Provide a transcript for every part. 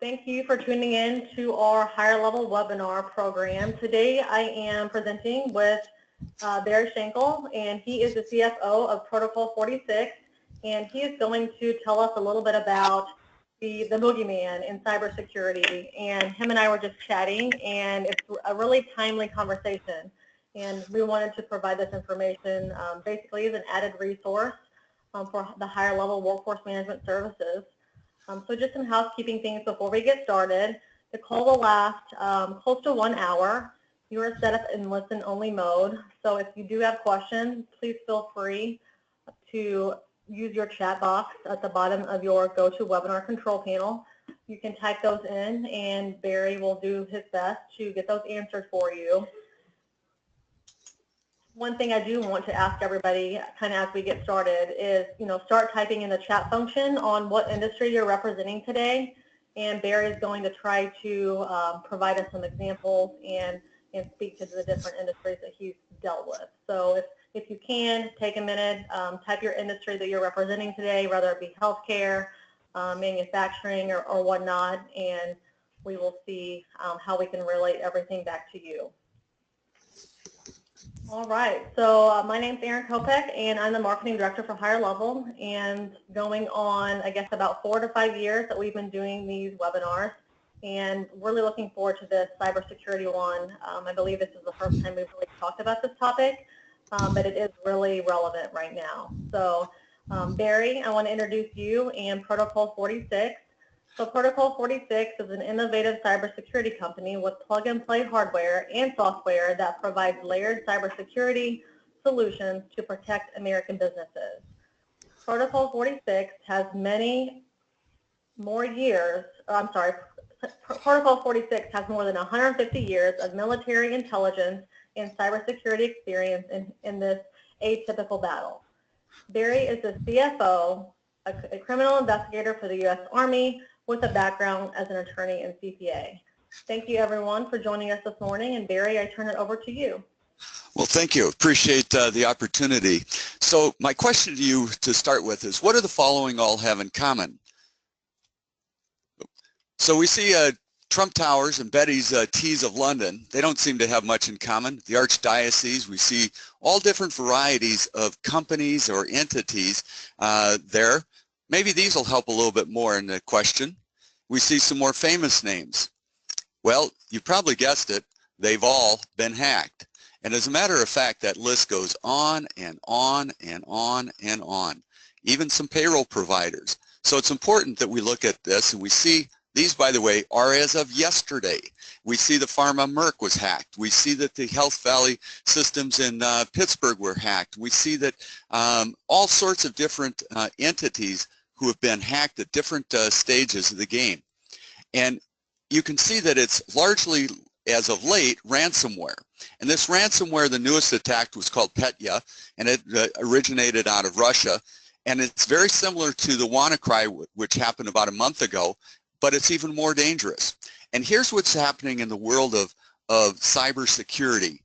Thank you for tuning in to our HireLevel webinar program. Today I am presenting with Barry Schalkle, and he is the CFO of Protocol 46, and he is going to tell us a little bit about the Boogie Man in cybersecurity. And him and I were just chatting, and it's a really timely conversation. And we wanted to provide this information basically as an added resource for the HireLevel workforce management services. So just some housekeeping things before we get started. The call will last close to 1 hour. You are set up in listen-only mode. So if you do have questions, please feel free to use your chat box at the bottom of your GoToWebinar control panel. You can type those in, and Barry will do his best to get those answered for you. One thing I do want to ask everybody kind of as we get started is, start typing in the chat function on what industry you're representing today, and Barry is going to try to provide us some examples and speak to the different industries that he's dealt with. So if you can, take a minute, type your industry that you're representing today, whether it be healthcare, manufacturing, or whatnot, and we will see how we can relate everything back to you. All right, so my name's Erin Kopek, and I'm the Marketing Director for HireLevel, and going on, I guess, about 4 to 5 years that we've been doing these webinars, and really looking forward to this cybersecurity one. I believe this is the first time we've really talked about this topic, but it is really relevant right now. So Barry, I want to introduce you and Protocol 46. So Protocol 46 is an innovative cybersecurity company with plug-and-play hardware and software that provides layered cybersecurity solutions to protect American businesses. Protocol 46 has many more years, Protocol 46 has more than 150 years of military intelligence and cybersecurity experience in this atypical battle. Barry is the CFO, a criminal investigator for the U.S. Army, with a background as an attorney and CPA. Thank you, everyone, for joining us this morning. And Barry, I turn it over to you. Well, thank you. Appreciate the opportunity. So my question to you to start with is, what do the following all have in common? So we see Trump Towers and Betty's Teas of London. They don't seem to have much in common. The Archdiocese, we see all different varieties of companies or entities there. Maybe these will help a little bit more in the question. We see some more famous names. Well, you probably guessed it, they've all been hacked. And as a matter of fact, that list goes on and on and on and on. Even some payroll providers. So it's important that we look at this, and we see these, by the way, are as of yesterday. We see the pharma Merck was hacked. We see that the Health Valley systems in Pittsburgh were hacked. We see that all sorts of different entities who have been hacked at different stages of the game. And you can see that it's largely, as of late, ransomware. And this ransomware, the newest attack was called Petya, and it originated out of Russia. And it's very similar to the WannaCry, which happened about a month ago, but it's even more dangerous. And here's what's happening in the world of cybersecurity.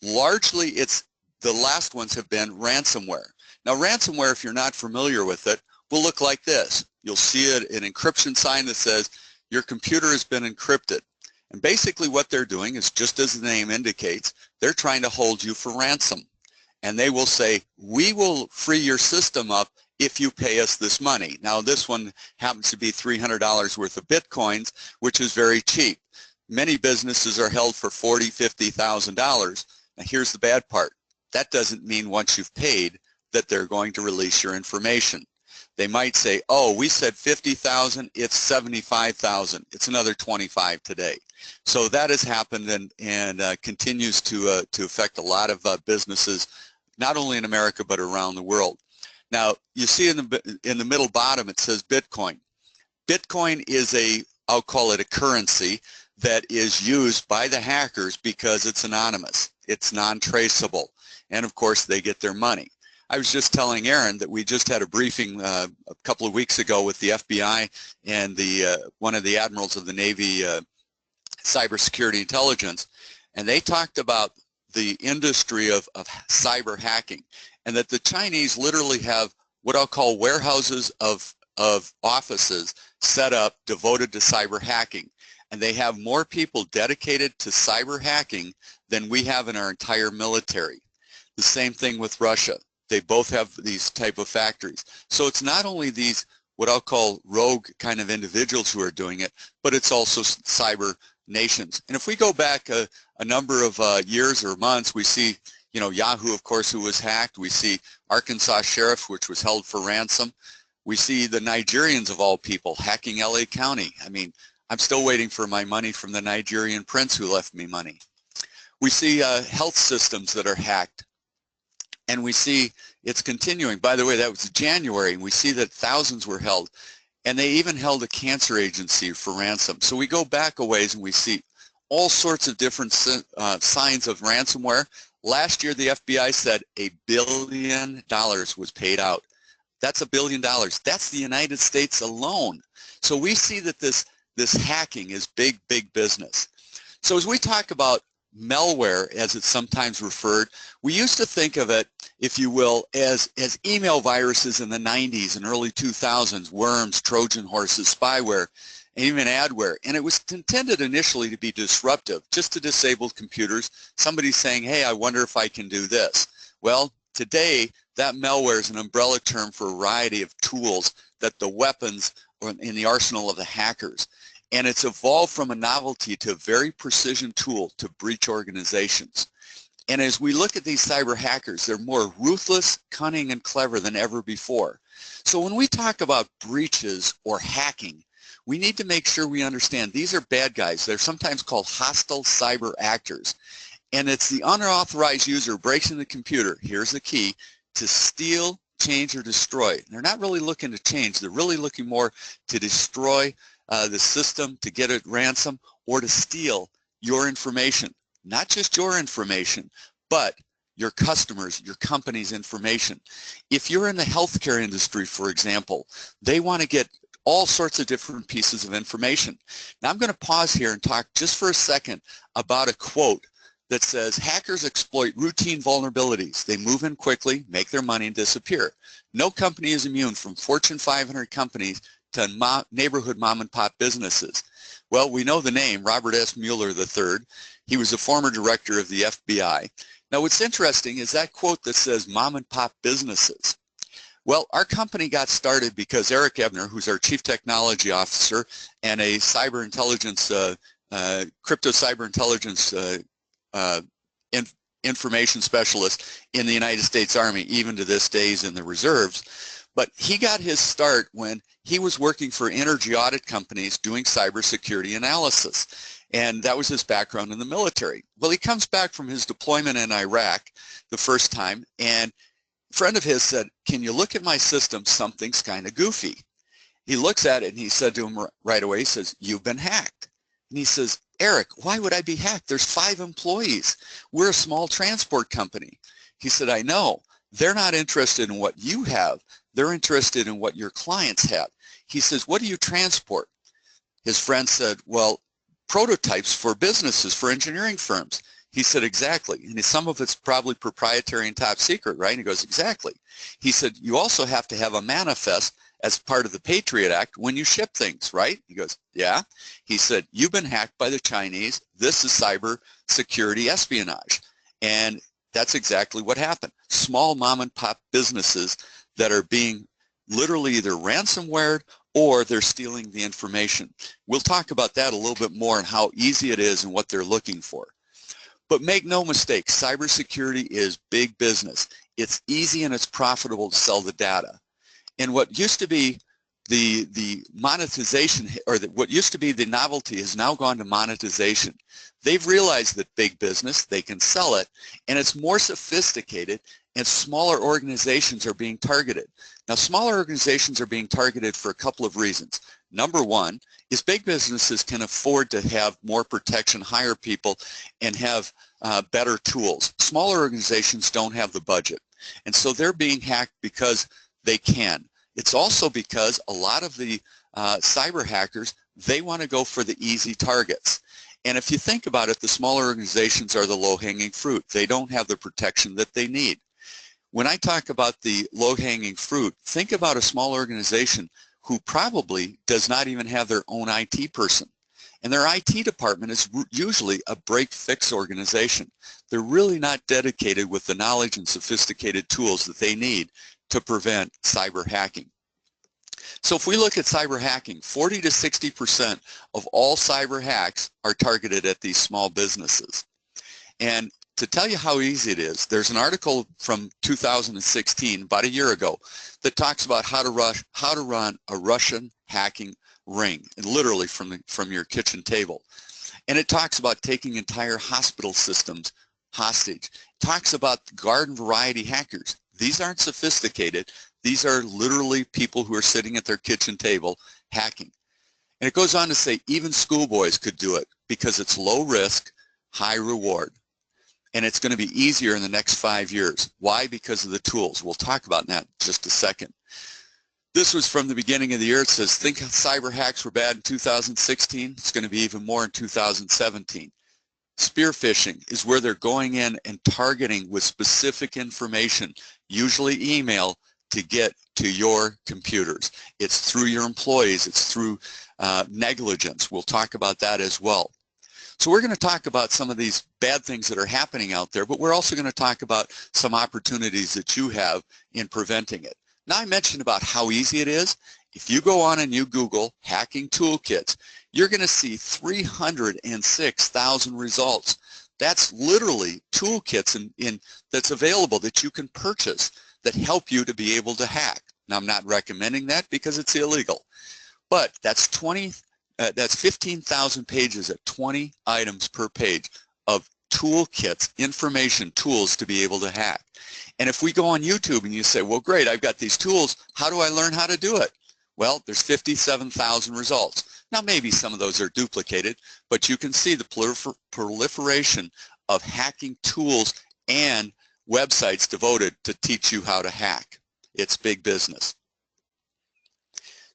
Largely, the last ones have been ransomware. Now, ransomware, if you're not familiar with it, will look like this. You'll see an encryption sign that says your computer has been encrypted. And basically what they're doing is, just as the name indicates, they're trying to hold you for ransom. And they will say, we will free your system up if you pay us this money. Now, this one happens to be $300 worth of Bitcoins, which is very cheap. Many businesses are held for $40,000, $50,000. Now, here's the bad part. That doesn't mean once you've paid that they're going to release your information. They might say, oh, we said 50,000, it's 75,000. It's another 25 today. So that has happened and continues to affect a lot of businesses, not only in America, but around the world. Now, you see in the middle bottom, it says Bitcoin. Bitcoin is I'll call it a currency that is used by the hackers because it's anonymous. It's non-traceable. And of course, they get their money. I was just telling Erin that we just had a briefing a couple of weeks ago with the FBI and one of the admirals of the Navy cybersecurity intelligence, and they talked about the industry of cyber hacking, and that the Chinese literally have what I'll call warehouses of of offices set up devoted to cyber hacking, and they have more people dedicated to cyber hacking than we have in our entire military. The same thing with Russia. They both have these type of factories. So it's not only these what I'll call rogue kind of individuals who are doing it, but it's also cyber nations. And if we go back a number of years or months, we see, you know, Yahoo, of course, who was hacked. We see Arkansas Sheriff, which was held for ransom. We see the Nigerians, of all people, hacking LA County. I mean, I'm still waiting for my money from the Nigerian prince who left me money. We see health systems that are hacked. And we see it's continuing. By the way, that was January, and we see that thousands were held. And they even held a cancer agency for ransom. So we go back a ways and we see all sorts of different signs of ransomware. Last year, the FBI said $1 billion was paid out. That's $1 billion. That's the United States alone. So we see that this hacking is big, big business. So as we talk about malware, as it's sometimes referred, we used to think of it, if you will, as email viruses in the 90s and early 2000s, worms, Trojan horses, spyware, and even adware. And it was intended initially to be disruptive, just to disable computers. Somebody saying, hey, I wonder if I can do this. Well, today, that malware is an umbrella term for a variety of tools that the weapons in the arsenal of the hackers. And it's evolved from a novelty to a very precision tool to breach organizations. And as we look at these cyber hackers, they're more ruthless, cunning, and clever than ever before. So when we talk about breaches or hacking, we need to make sure we understand these are bad guys. They're sometimes called hostile cyber actors. And it's the unauthorized user breaks into the computer, here's the key, to steal, change, or destroy. They're not really looking to change. They're really looking more to destroy the system, to get it ransom, or to steal your information. Not just your information, but your customers, your company's information. If you're in the healthcare industry, for example, they want to get all sorts of different pieces of information. Now I'm going to pause here and talk just for a second about a quote that says, hackers exploit routine vulnerabilities. They move in quickly, make their money, and disappear. No company is immune from Fortune 500 companies to neighborhood mom and pop businesses. Well, we know the name, Robert S. Mueller III. He was a former director of the FBI. Now what's interesting is that quote that says mom and pop businesses. Well, our company got started because Eric Ebner, who's our chief technology officer and a cyber intelligence, crypto cyber intelligence information specialist in the United States Army, even to this day is in the reserves. But he got his start when he was working for energy audit companies doing cybersecurity analysis. And that was his background in the military. Well, he comes back from his deployment in Iraq the first time, and a friend of his said, can you look at my system? Something's kind of goofy. He looks at it and he said to him right away, he says, you've been hacked. And he says, Eric, why would I be hacked? There's 5 employees. We're a small transport company. He said, I know. They're not interested in what you have. They're interested in what your clients have. He says, what do you transport? His friend said, well, prototypes for businesses, for engineering firms. He said, exactly. And some of it's probably proprietary and top secret, right? And he goes, exactly. He said, you also have to have a manifest as part of the Patriot Act when you ship things, right? He goes, yeah. He said, you've been hacked by the Chinese. This is cyber security espionage. And that's exactly what happened. Small mom and pop businesses that are being literally either ransomwared or they're stealing the information. We'll talk about that a little bit more and how easy it is and what they're looking for. But make no mistake, cybersecurity is big business. It's easy and it's profitable to sell the data. And what used to be the monetization, or what used to be the novelty, has now gone to monetization. They've realized that big business, they can sell it, and it's more sophisticated, and smaller organizations are being targeted. Now, smaller organizations are being targeted for a couple of reasons. Number one is big businesses can afford to have more protection, hire people, and have better tools. Smaller organizations don't have the budget, and so they're being hacked because they can. It's also because a lot of the cyber hackers, they want to go for the easy targets. And if you think about it, the smaller organizations are the low-hanging fruit. They don't have the protection that they need. When I talk about the low-hanging fruit, think about a small organization. who probably does not even have their own IT person. And their IT department is usually a break-fix organization. They're really not dedicated with the knowledge and sophisticated tools that they need to prevent cyber hacking. So if we look at cyber hacking, 40 to 60% of all cyber hacks are targeted at these small businesses. And to tell you how easy it is, there's an article from 2016, about a year ago, that talks about how to run a Russian hacking ring, and literally from your kitchen table. And it talks about taking entire hospital systems hostage. It talks about garden variety hackers. These aren't sophisticated. These are literally people who are sitting at their kitchen table hacking. And it goes on to say even schoolboys could do it because it's low risk, high reward. And it's going to be easier in the next 5 years. Why? Because of the tools. We'll talk about that in just a second. This was from the beginning of the year. It says, think cyber hacks were bad in 2016. It's going to be even more in 2017. Spear phishing is where they're going in and targeting with specific information, usually email, to get to your computers. It's through your employees. It's through negligence. We'll talk about that as well. So we're going to talk about some of these bad things that are happening out there, but we're also going to talk about some opportunities that you have in preventing it. Now, I mentioned about how easy it is. If you go on and you Google hacking toolkits, you're going to see 306,000 results. That's literally toolkits that's available that you can purchase that help you to be able to hack. Now, I'm not recommending that because it's illegal, but that's 15,000 pages at 20 items per page of toolkits, information, tools to be able to hack. And if we go on YouTube and you say, well, great, I've got these tools, how do I learn how to do it? Well, there's 57,000 results. Now, maybe some of those are duplicated, but you can see the proliferation of hacking tools and websites devoted to teach you how to hack. It's big business.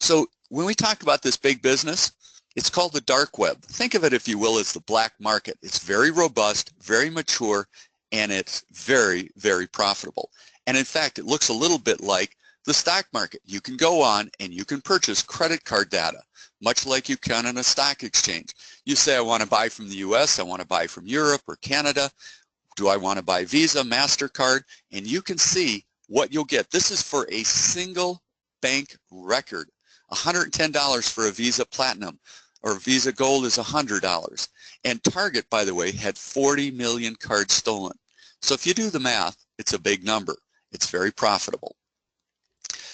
So when we talk about this big business, it's called the dark web. Think of it, if you will, as the black market. It's very robust, very mature, and it's very, very profitable. And in fact, it looks a little bit like the stock market. You can go on and you can purchase credit card data, much like you can on a stock exchange. You say, I want to buy from the US, I want to buy from Europe or Canada. Do I want to buy Visa, MasterCard? And you can see what you'll get. This is for a single bank record. $110 for a Visa Platinum, or Visa Gold is $100. And Target, by the way, had 40 million cards stolen. So if you do the math, it's a big number. It's very profitable.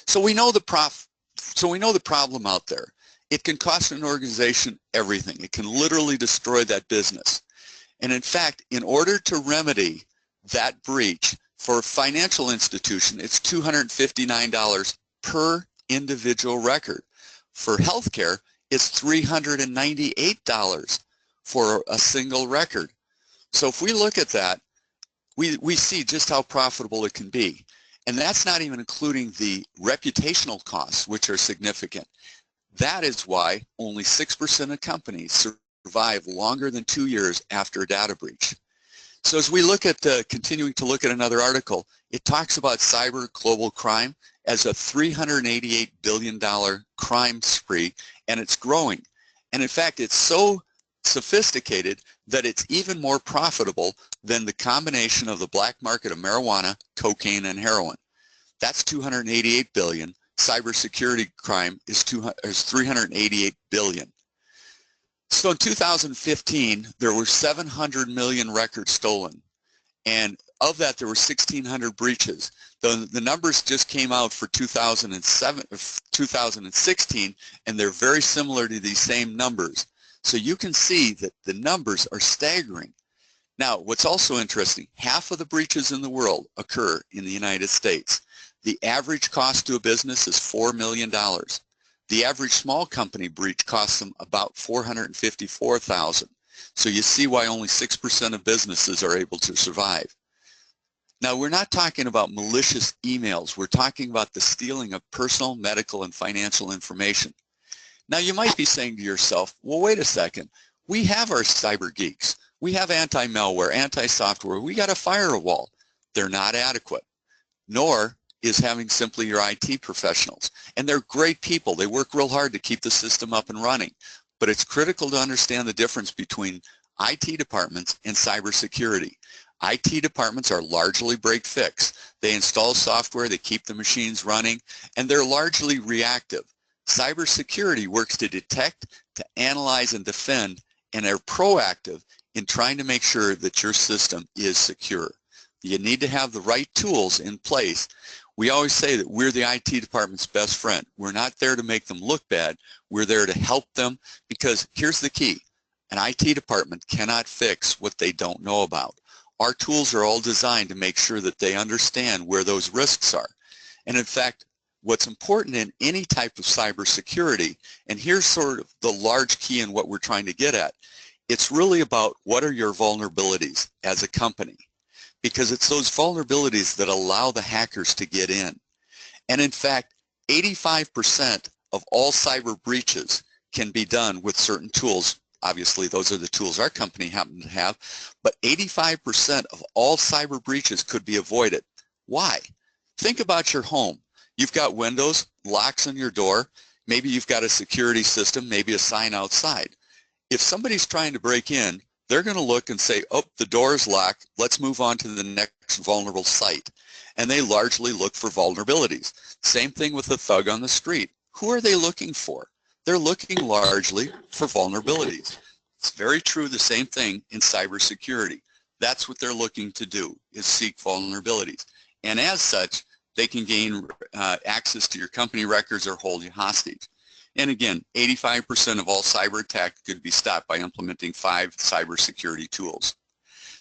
So we know the problem out there. It can cost an organization everything. It can literally destroy that business. And in fact, in order to remedy that breach for a financial institution, it's $259 per individual record. For healthcare, it's $398 for a single record. So if we look at that, we see just how profitable it can be. And that's not even including the reputational costs, which are significant. That is why only 6% of companies survive longer than 2 years after a data breach. So as we look at, continuing to look at another article, it talks about cyber global crime as a $388 billion crime spree, and it's growing. And in fact, it's so sophisticated that it's even more profitable than the combination of the black market of marijuana, cocaine, and heroin. That's $288 billion. Cybersecurity crime is $388 billion. So in 2015, there were 700 million records stolen, and of that, there were 1,600 breaches. The numbers just came out for 2016, and they're very similar to these same numbers. So you can see that the numbers are staggering. Now, what's also interesting, half of the breaches in the world occur in the United States. The average cost to a business is $4 million. The average small company breach costs them about $454,000. So you see why only 6% of businesses are able to survive. Now, we're not talking about malicious emails. We're talking about the stealing of personal, medical, and financial information. Now, you might be saying to yourself, well, wait a second. We have our cyber geeks. We have anti-malware, anti-software. We got a firewall. They're not adequate, nor is having simply your IT professionals. And they're great people. They work real hard to keep the system up and running. But it's critical to understand the difference between IT departments and cybersecurity. IT departments are largely break-fix. They install software, they keep the machines running, and they're largely reactive. Cybersecurity works to detect, to analyze, and defend, and are proactive in trying to make sure that your system is secure. You need to have the right tools in place. We always say that we're the IT department's best friend. We're not there to make them look bad. We're there to help them, because here's the key. An IT department cannot fix what they don't know about. Our tools are all designed to make sure that they understand where those risks are. And in fact, what's important in any type of cybersecurity, and here's sort of the large key in what we're trying to get at, it's really about what are your vulnerabilities as a company, because it's those vulnerabilities that allow the hackers to get in. And in fact, 85% of all cyber breaches can be done with certain tools. Obviously, those are the tools our company happens to have, but 85% of all cyber breaches could be avoided. Why? Think about your home. You've got windows, locks on your door, maybe you've got a security system, maybe a sign outside. If somebody's trying to break in, they're going to look and say, oh, the door is locked, let's move on to the next vulnerable site. And they largely look for vulnerabilities. Same thing with the thug on the street. Who are they looking for? They're looking largely for vulnerabilities. It's very true, the same thing in cybersecurity. That's what they're looking to do, is seek vulnerabilities. And as such, they can gain access to your company records or hold you hostage. And again, 85% of all cyber attacks could be stopped by implementing 5 cybersecurity tools.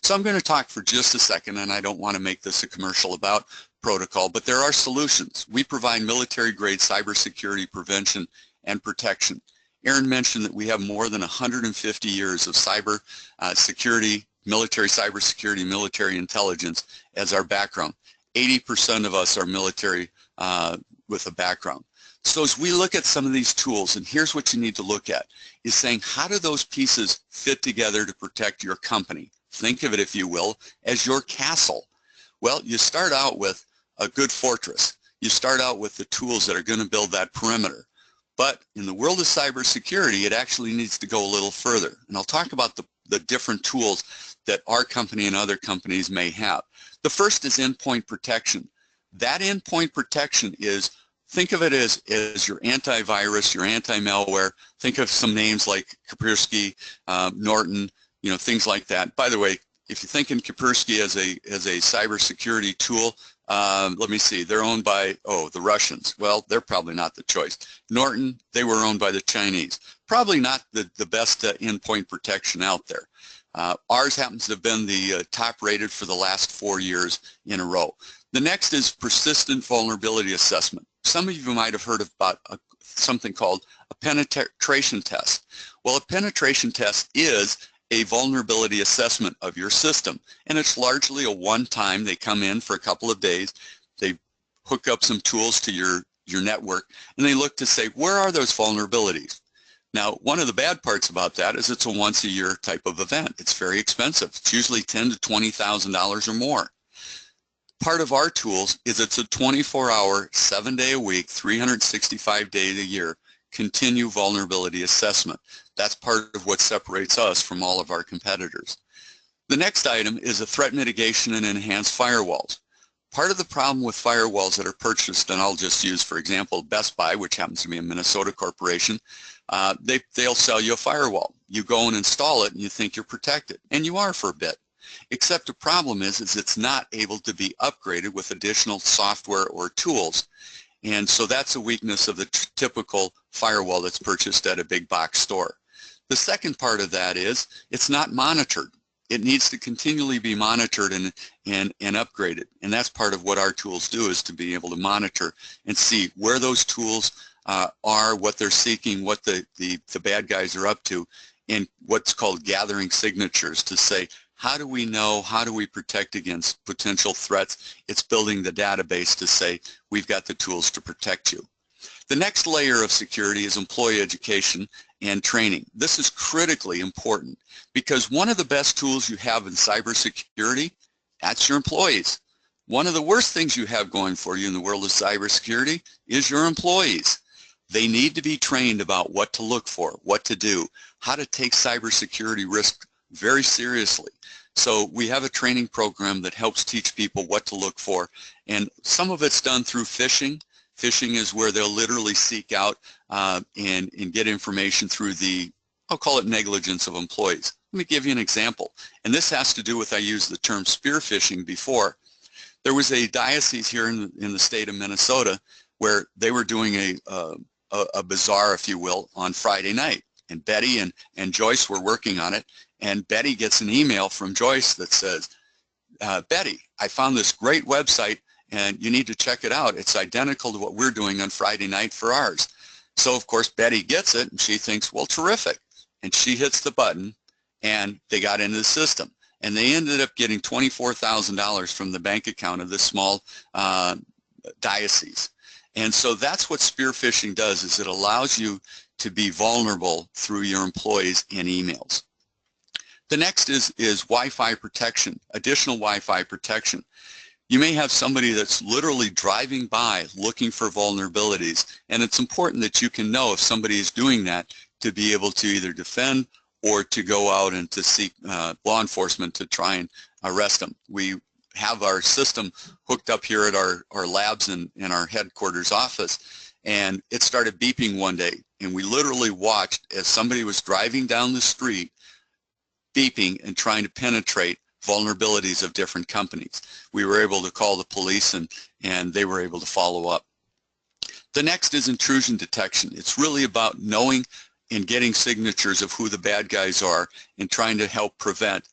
So I'm going to talk for just a second, and I don't want to make this a commercial about protocol, but there are solutions. We provide military-grade cybersecurity prevention and protection. Aaron mentioned that we have more than 150 years of cyber security, military cybersecurity, military intelligence as our background. 80% of us are military with a background. So as we look at some of these tools, and here's what you need to look at, is saying how do those pieces fit together to protect your company? Think of it, if you will, as your castle. Well, you start out with a good fortress. You start out with the tools that are going to build that perimeter. But in the world of cybersecurity, it actually needs to go a little further. And I'll talk about the different tools that our company and other companies may have. The first is endpoint protection. That endpoint protection is, think of it as your antivirus, your anti-malware. Think of some names like Kaspersky, Norton, things like that. By the way, if you think in Kaspersky as a cybersecurity tool, let me see, they're owned by, the Russians. Well, they're probably not the choice. Norton, they were owned by the Chinese. Probably not the best endpoint protection out there. Ours happens to have been the top rated for the last 4 years in a row. The next is persistent vulnerability assessment. Some of you might have heard about something called a penetration test. Well, a penetration test is a vulnerability assessment of your system, and it's largely a one-time. They come in for a couple of days, they hook up some tools to your network, and they look to say, where are those vulnerabilities? Now, one of the bad parts about that is it's a once-a-year type of event. It's very expensive. It's usually $10,000 to $20,000 or more. Part of our tools is it's a 24-hour, 7-day-a-week, 365 days a year continue vulnerability assessment. That's part of what separates us from all of our competitors. The next item is a threat mitigation and enhanced firewalls. Part of the problem with firewalls that are purchased, and I'll just use, for example, Best Buy, which happens to be a Minnesota corporation, they'll sell you a firewall. You go and install it and you think you're protected, and you are for a bit. Except the problem is it's not able to be upgraded with additional software or tools. And so that's a weakness of the typical firewall that's purchased at a big box store. The second part of that is it's not monitored. It needs to continually be monitored and upgraded. And that's part of what our tools do, is to be able to monitor and see where those tools are, what they're seeking, what the bad guys are up to, and what's called gathering signatures to say, how do we know, how do we protect against potential threats? It's building the database to say, we've got the tools to protect you. The next layer of security is employee education and training. This is critically important because one of the best tools you have in cybersecurity, that's your employees. One of the worst things you have going for you in the world of cybersecurity is your employees. They need to be trained about what to look for, what to do, how to take cybersecurity risk very seriously. So we have a training program that helps teach people what to look for, and some of it's done through phishing. Phishing is where they'll literally seek out and get information through the, I'll call it negligence of employees. Let me give you an example, and this has to do with, I used the term spear phishing before. There was a diocese here in the state of Minnesota where they were doing a bazaar, if you will, on Friday night, and Betty and Joyce were working on it, and Betty gets an email from Joyce that says, Betty, I found this great website and you need to check it out. It's identical to what we're doing on Friday night for ours. So of course Betty gets it and she thinks, well, terrific. And she hits the button and they got into the system. And they ended up getting $24,000 from the bank account of this small diocese. And so that's what spear phishing does, is it allows you to be vulnerable through your employees in emails. The next is Wi-Fi protection, additional Wi-Fi protection. You may have somebody that's literally driving by looking for vulnerabilities, and it's important that you can know if somebody is doing that to be able to either defend or to go out and to seek law enforcement to try and arrest them. We have our system hooked up here at our labs in our headquarters office, and it started beeping one day, and we literally watched as somebody was driving down the street beeping and trying to penetrate vulnerabilities of different companies. We were able to call the police and they were able to follow up. The next is intrusion detection. It's really about knowing and getting signatures of who the bad guys are and trying to help prevent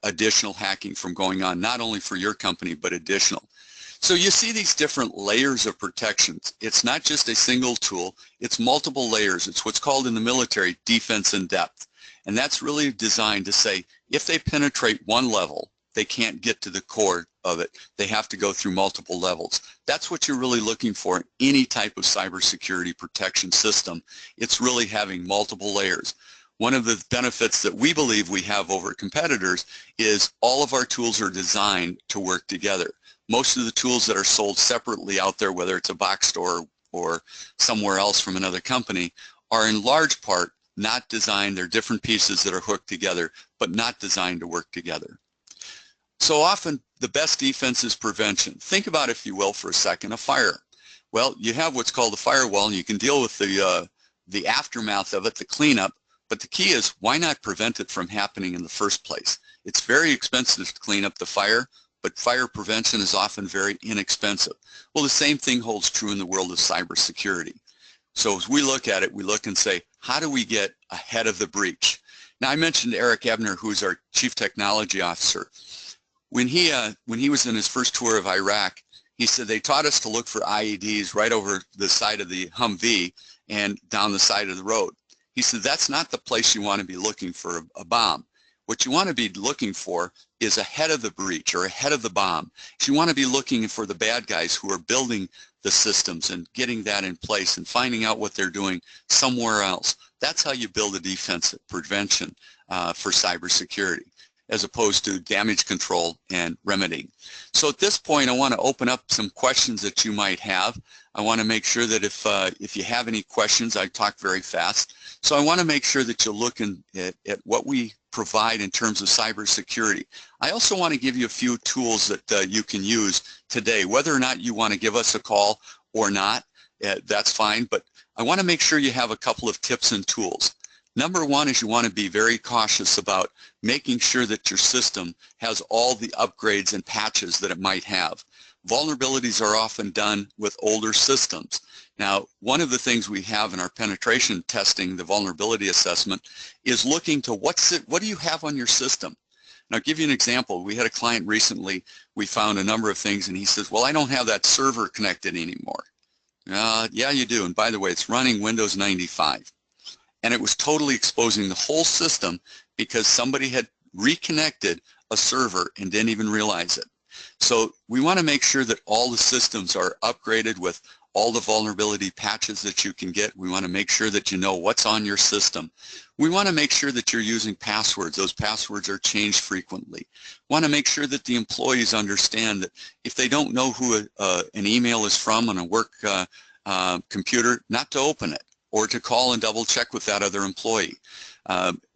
additional hacking from going on, not only for your company, but additional. So you see these different layers of protections. It's not just a single tool, it's multiple layers. It's what's called in the military defense in depth. And that's really designed to say, if they penetrate one level, they can't get to the core of it. They have to go through multiple levels. That's what you're really looking for in any type of cybersecurity protection system. It's really having multiple layers. One of the benefits that we believe we have over competitors is all of our tools are designed to work together. Most of the tools that are sold separately out there, whether it's a box store or somewhere else from another company, are in large part not designed. They're different pieces that are hooked together, but not designed to work together. So often the best defense is prevention. Think about, if you will, for a second, a fire. Well, you have what's called a firewall, and you can deal with the aftermath of it, the cleanup, but the key is, why not prevent it from happening in the first place? It's very expensive to clean up the fire, but fire prevention is often very inexpensive. Well, the same thing holds true in the world of cybersecurity. So as we look at it, we look and say, how do we get ahead of the breach? Now, I mentioned Eric Ebner, who's our Chief Technology Officer. When he was in his first tour of Iraq, he said they taught us to look for IEDs right over the side of the Humvee and down the side of the road. He said that's not the place you want to be looking for a bomb. What you want to be looking for is ahead of the breach or ahead of the bomb. So you want to be looking for the bad guys who are building the systems and getting that in place and finding out what they're doing somewhere else. That's how you build a defensive prevention for cybersecurity, as opposed to damage control and remedying. So at this point, I want to open up some questions that you might have. I want to make sure that if you have any questions, I talk very fast. So I want to make sure that you look at what we provide in terms of cybersecurity. I also want to give you a few tools that you can use today. Whether or not you want to give us a call or not, that's fine, but I want to make sure you have a couple of tips and tools. Number one is you want to be very cautious about making sure that your system has all the upgrades and patches that it might have. Vulnerabilities are often done with older systems. Now, one of the things we have in our penetration testing, the vulnerability assessment, is looking to what do you have on your system? And I'll give you an example. We had a client recently, we found a number of things, and he says, well, I don't have that server connected anymore. Yeah, you do. And by the way, it's running Windows 95. And it was totally exposing the whole system because somebody had reconnected a server and didn't even realize it. So we want to make sure that all the systems are upgraded with all the vulnerability patches that you can get. We want to make sure that you know what's on your system. We want to make sure that you're using passwords. Those passwords are changed frequently. We want to make sure that the employees understand that if they don't know who an email is from on a work computer, not to open it or to call and double check with that other employee.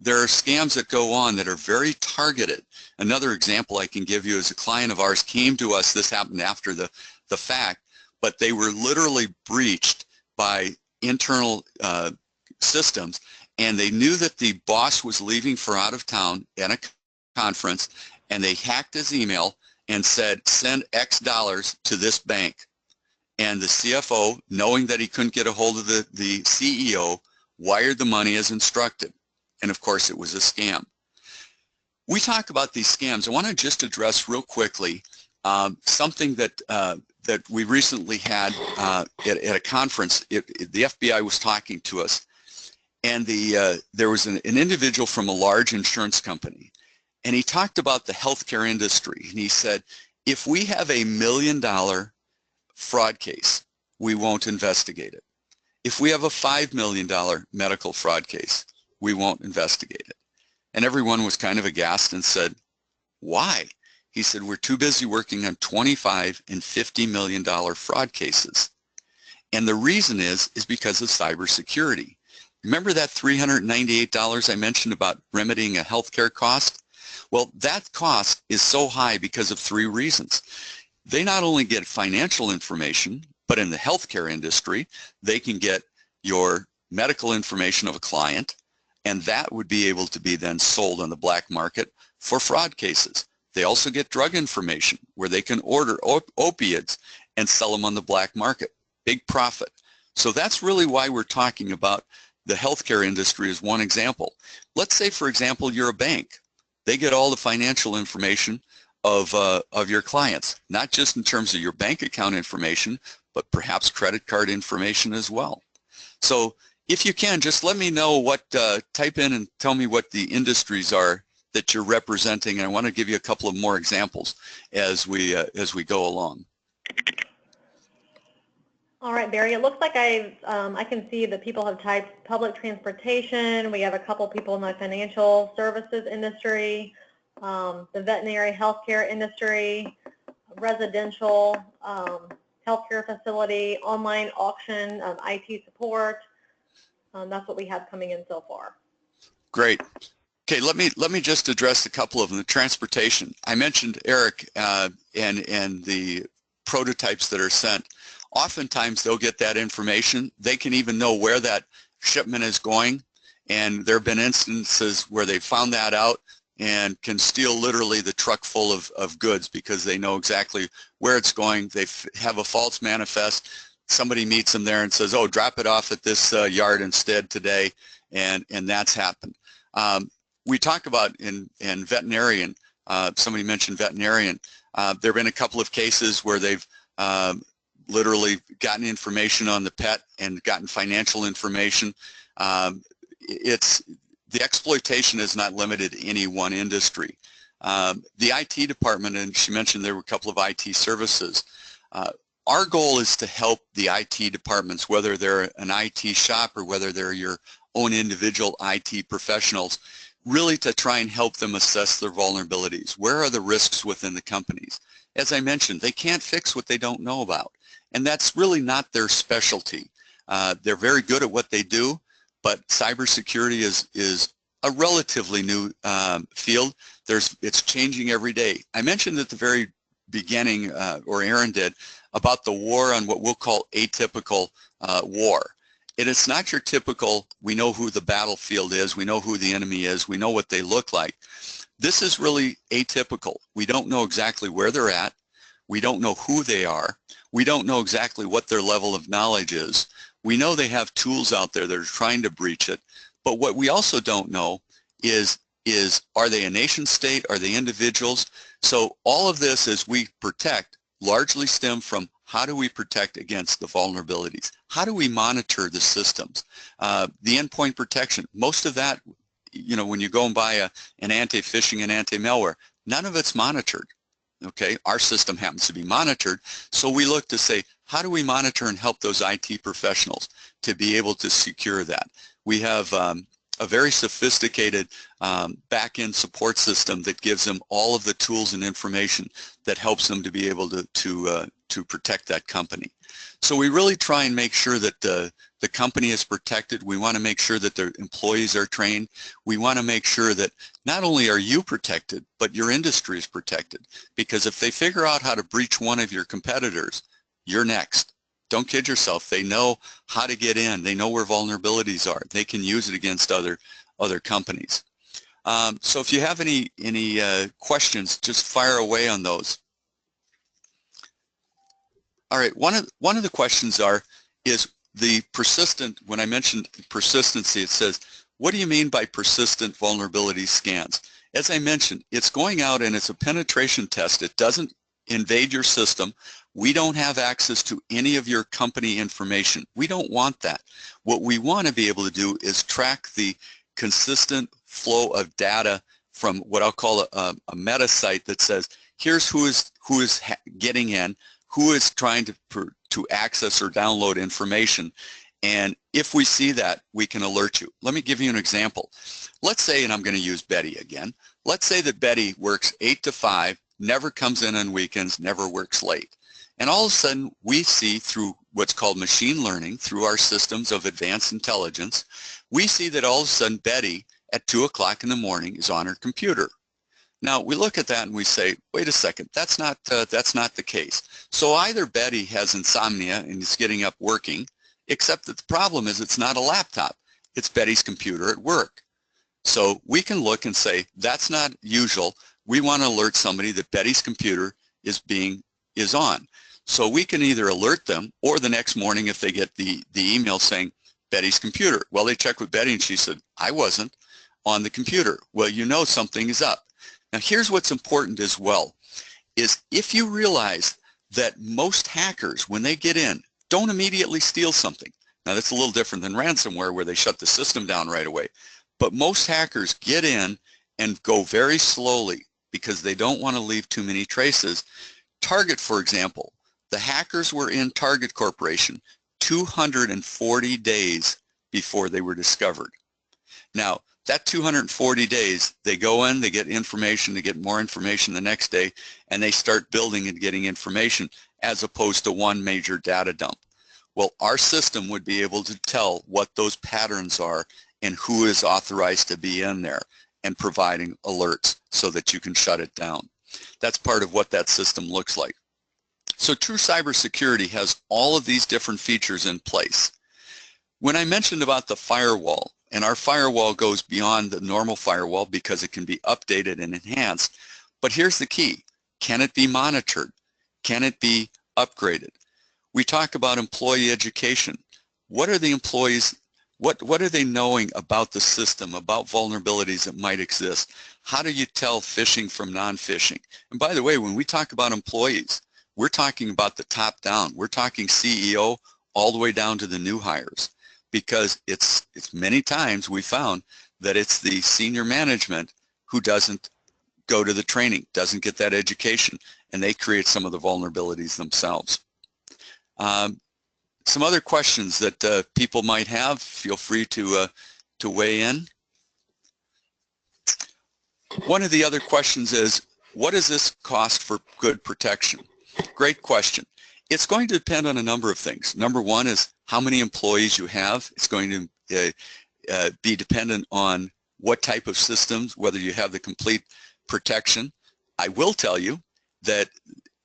There are scams that go on that are very targeted. Another example I can give you is a client of ours came to us. This happened after the fact, but they were literally breached by internal systems, and they knew that the boss was leaving for out of town at a conference, and they hacked his email and said, send X dollars to this bank. And the CFO, knowing that he couldn't get a hold of the CEO, wired the money as instructed. And of course, it was a scam. We talk about these scams. I want to just address real quickly something that that we recently had at a conference. The FBI was talking to us, and there was an individual from a large insurance company, and he talked about the healthcare industry. And he said, if we have $1 million fraud case, we won't investigate it. If we have a $5 million medical fraud case, we won't investigate it. And everyone was kind of aghast and said, why? He said, we're too busy working on $25 and $50 million fraud cases. And the reason is because of cybersecurity. Remember that $398 I mentioned about remedying a healthcare cost? Well, that cost is so high because of 3 reasons. They not only get financial information, but in the healthcare industry, they can get your medical information of a client, and that would be able to be then sold on the black market for fraud cases. They also get drug information where they can order opiates and sell them on the black market. Big profit. So that's really why we're talking about the healthcare industry as one example. Let's say, for example, you're a bank. They get all the financial information of your clients, not just in terms of your bank account information, but perhaps credit card information as well. So if you can, just let me know what, type in and tell me what the industries are that you're representing, and I want to give you a couple of more examples as we go along. All right, Barry, it looks like I can see that people have typed public transportation. We have a couple people in the financial services industry, the veterinary healthcare industry, residential healthcare facility, online auction, IT support. That's what we have coming in so far. Great. Okay, let me just address a couple of them. The transportation. I mentioned Eric and the prototypes that are sent. Oftentimes they'll get that information. They can even know where that shipment is going, and there have been instances where they found that out and can steal literally the truck full of goods because they know exactly where it's going. They have a false manifest. Somebody meets them there and says, oh, drop it off at this yard instead today, and that's happened. We talk about in veterinarian, somebody mentioned veterinarian. There have been a couple of cases where they've literally gotten information on the pet and gotten financial information. The exploitation is not limited to any one industry. The IT department, and she mentioned there were a couple of IT services. Our goal is to help the IT departments, whether they're an IT shop or whether they're your own individual IT professionals, really to try and help them assess their vulnerabilities. Where are the risks within the companies? As I mentioned, they can't fix what they don't know about, and that's really not their specialty. They're very good at what they do, but cybersecurity is a relatively new field. It's changing every day. I mentioned at the very beginning, or Aaron did, about the war on what we'll call atypical war. It is not your typical, we know who the battlefield is, we know who the enemy is, we know what they look like. This is really atypical. We don't know exactly where they're at. We don't know who they are. We don't know exactly what their level of knowledge is. We know they have tools out there that are trying to breach it. But what we also don't know is are they a nation state? Are they individuals? So all of this as we protect largely stem from how do we protect against the vulnerabilities? How do we monitor the systems? The endpoint protection, most of that, you know, when you go and buy an anti-phishing and anti-malware, none of it's monitored. Okay, our system happens to be monitored, so we look to say, how do we monitor and help those IT professionals to be able to secure that? We have a very sophisticated back-end support system that gives them all of the tools and information that helps them to be able to protect that company. So we really try and make sure that the company is protected. We want to make sure that their employees are trained. We want to make sure that not only are you protected, but your industry is protected. Because if they figure out how to breach one of your competitors, you're next. Don't kid yourself. They know how to get in. They know where vulnerabilities are. They can use it against other companies. So if you have any questions, just fire away on those. All right. One of the questions is the persistent. When I mentioned persistency, it says, what do you mean by persistent vulnerability scans? As I mentioned, it's going out and it's a penetration test. It doesn't invade your system. We don't have access to any of your company information. We don't want that. What we want to be able to do is track the consistent flow of data from what I'll call a meta site that says, here's who is getting in, who is trying to access or download information. And if we see that, we can alert you. Let me give you an example. Let's say, and I'm going to use Betty again, let's say that Betty works 8 to 5, never comes in on weekends, never works late. And all of a sudden, we see through what's called machine learning, through our systems of advanced intelligence, we see that all of a sudden Betty at 2 o'clock in the morning is on her computer. Now, we look at that and we say, wait a second, that's not the case. So either Betty has insomnia and is getting up working, except that the problem is it's not a laptop. It's Betty's computer at work. So we can look and say, that's not usual. We want to alert somebody that Betty's computer is on. So we can either alert them, or the next morning if they get the email saying Betty's computer. Well, they check with Betty and she said, I wasn't on the computer. Well, you know something is up. Now here's what's important as well, is if you realize that most hackers, when they get in, don't immediately steal something. Now that's a little different than ransomware where they shut the system down right away. But most hackers get in and go very slowly because they don't want to leave too many traces. Target, for example, the hackers were in Target Corporation 240 days before they were discovered. Now, that 240 days, they go in, they get information, they get more information the next day, and they start building and getting information as opposed to one major data dump. Well, our system would be able to tell what those patterns are and who is authorized to be in there and providing alerts so that you can shut it down. That's part of what that system looks like. So true cybersecurity has all of these different features in place. When I mentioned about the firewall, and our firewall goes beyond the normal firewall because it can be updated and enhanced, but here's the key. Can it be monitored? Can it be upgraded? We talk about employee education. What are the employees, what are they knowing about the system, about vulnerabilities that might exist? How do you tell phishing from non-phishing? And by the way, when we talk about employees, we're talking about the top down. We're talking CEO all the way down to the new hires, because it's many times we found that it's the senior management who doesn't go to the training, doesn't get that education, and they create some of the vulnerabilities themselves. Some other questions that people might have, feel free to weigh in. One of the other questions is, what does this cost for good protection? Great question. It's going to depend on a number of things. Number one is how many employees you have. It's going to be dependent on what type of systems, whether you have the complete protection. I will tell you that,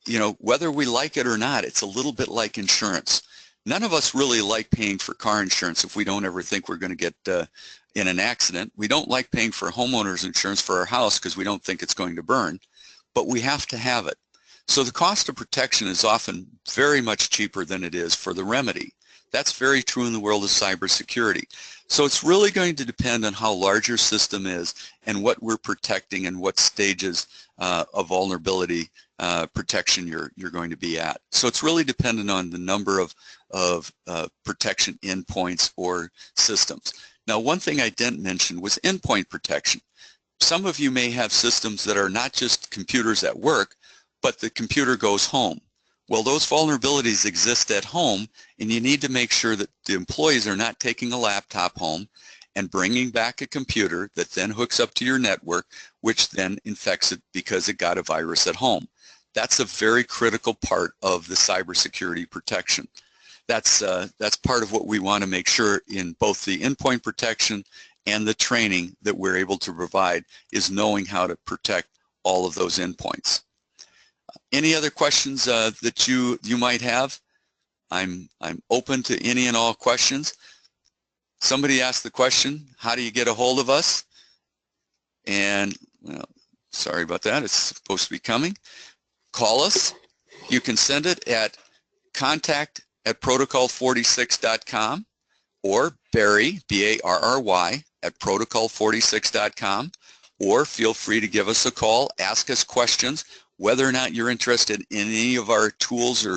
you know, whether we like it or not, it's a little bit like insurance. None of us really like paying for car insurance if we don't ever think we're going to get in an accident. We don't like paying for homeowners insurance for our house because we don't think it's going to burn, but we have to have it. So the cost of protection is often very much cheaper than it is for the remedy. That's very true in the world of cybersecurity. So it's really going to depend on how large your system is and what we're protecting and what stages of vulnerability protection you're going to be at. So it's really dependent on the number of protection endpoints or systems. Now, one thing I didn't mention was endpoint protection. Some of you may have systems that are not just computers at work, but the computer goes home. Well, those vulnerabilities exist at home, and you need to make sure that the employees are not taking a laptop home and bringing back a computer that then hooks up to your network, which then infects it because it got a virus at home. That's a very critical part of the cybersecurity protection. That's part of what we want to make sure in both the endpoint protection and the training that we're able to provide, is knowing how to protect all of those endpoints. Any other questions that you might have? I'm open to any and all questions. Somebody asked the question, how do you get a hold of us? And, well, sorry about that, it's supposed to be coming. Call us. You can send it at contact@protocol46.com or Barry, B-A-R-R-Y, at protocol46.com, or feel free to give us a call, ask us questions. Whether or not you're interested in any of our tools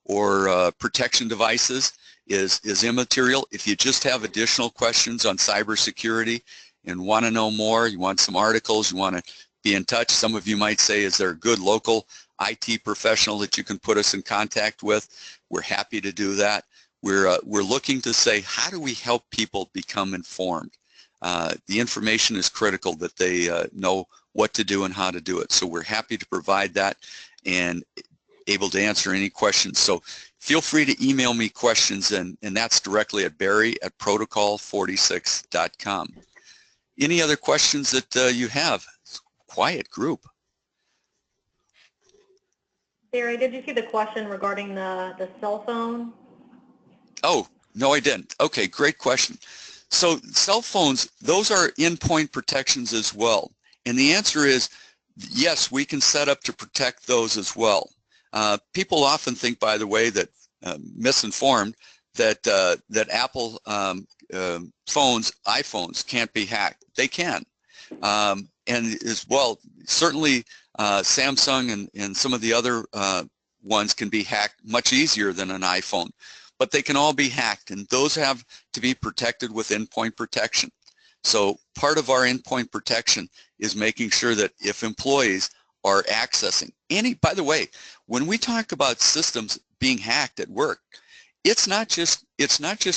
or protection devices is immaterial. If you just have additional questions on cybersecurity and want to know more, you want some articles, you want to be in touch, some of you might say, is there a good local IT professional that you can put us in contact with? We're happy to do that. We're looking to say, how do we help people become informed? The information is critical, that they know what to do and how to do it. So we're happy to provide that and able to answer any questions. So feel free to email me questions, and that's directly at barry@protocol46.com. Any other questions that you have? Quiet group. Barry, did you see the question regarding the cell phone? Oh, no, I didn't. Okay, great question. So cell phones, those are endpoint protections as well. And the answer is, yes, we can set up to protect those as well. People often think, by the way, that misinformed, that Apple phones, iPhones, can't be hacked. They can. And as well, certainly Samsung and some of the other ones can be hacked much easier than an iPhone. But they can all be hacked, and those have to be protected with endpoint protection. So part of our endpoint protection is making sure that if employees are accessing any, by the way, when we talk about systems being hacked at work, it's not just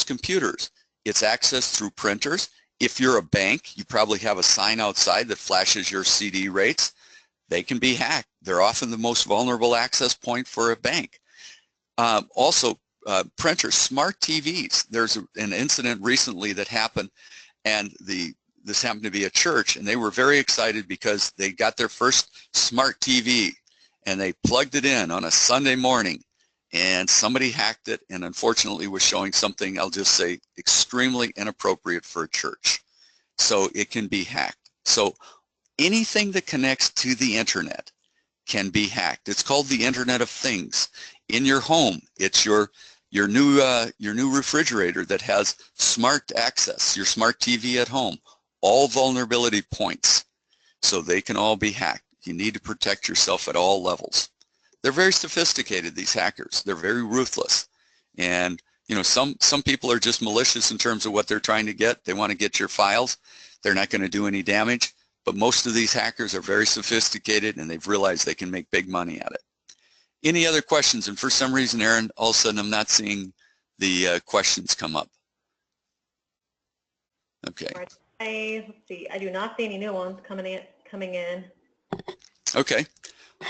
computers. It's access through printers. If you're a bank, you probably have a sign outside that flashes your CD rates. They can be hacked. They're often the most vulnerable access point for a bank. Also, printers, smart TVs. There's an incident recently that happened, and this happened to be a church, and they were very excited because they got their first smart TV, and they plugged it in on a Sunday morning, and somebody hacked it, and unfortunately was showing something, I'll just say, extremely inappropriate for a church. So it can be hacked. So anything that connects to the internet can be hacked. It's called the Internet of Things. In your home, it's your new refrigerator that has smart access, your smart TV at home, all vulnerability points. So they can all be hacked. You need to protect yourself at all levels. They're very sophisticated, these hackers. They're very ruthless. And you know, some people are just malicious in terms of what they're trying to get. They want to get your files. They're not going to do any damage. But most of these hackers are very sophisticated, and they've realized they can make big money at it. Any other questions? And for some reason, Aaron, all of a sudden I'm not seeing the questions come up. Okay. Let's see. I do not see any new ones coming in. Okay.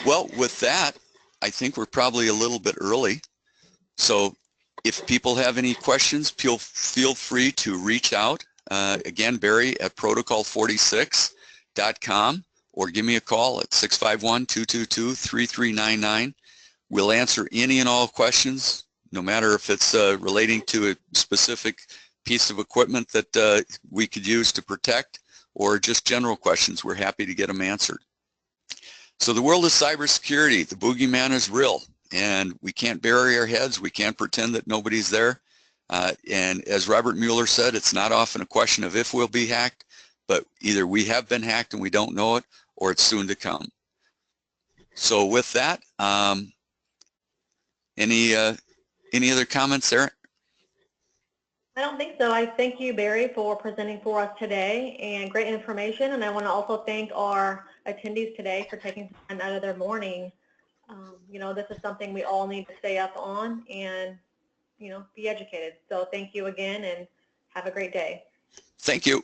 Well, with that, I think we're probably a little bit early. So if people have any questions, feel free to reach out. Again, Barry at protocol46.com, or give me a call at 651-222-3399. We'll answer any and all questions, no matter if it's relating to a specific piece of equipment that we could use to protect, or just general questions. We're happy to get them answered. So the world of cybersecurity, the Boogie Man is real, and we can't bury our heads. We can't pretend that nobody's there. And as Robert Mueller said, it's not often a question of if we'll be hacked, but either we have been hacked and we don't know it, or it's soon to come. So with that, any other comments there? I don't think so. I thank you, Barry, for presenting for us today, and great information. And I want to also thank our attendees today for taking some time out of their morning You know, this is something we all need to stay up on and, you know, be educated. So thank you again and have a great day. Thank you.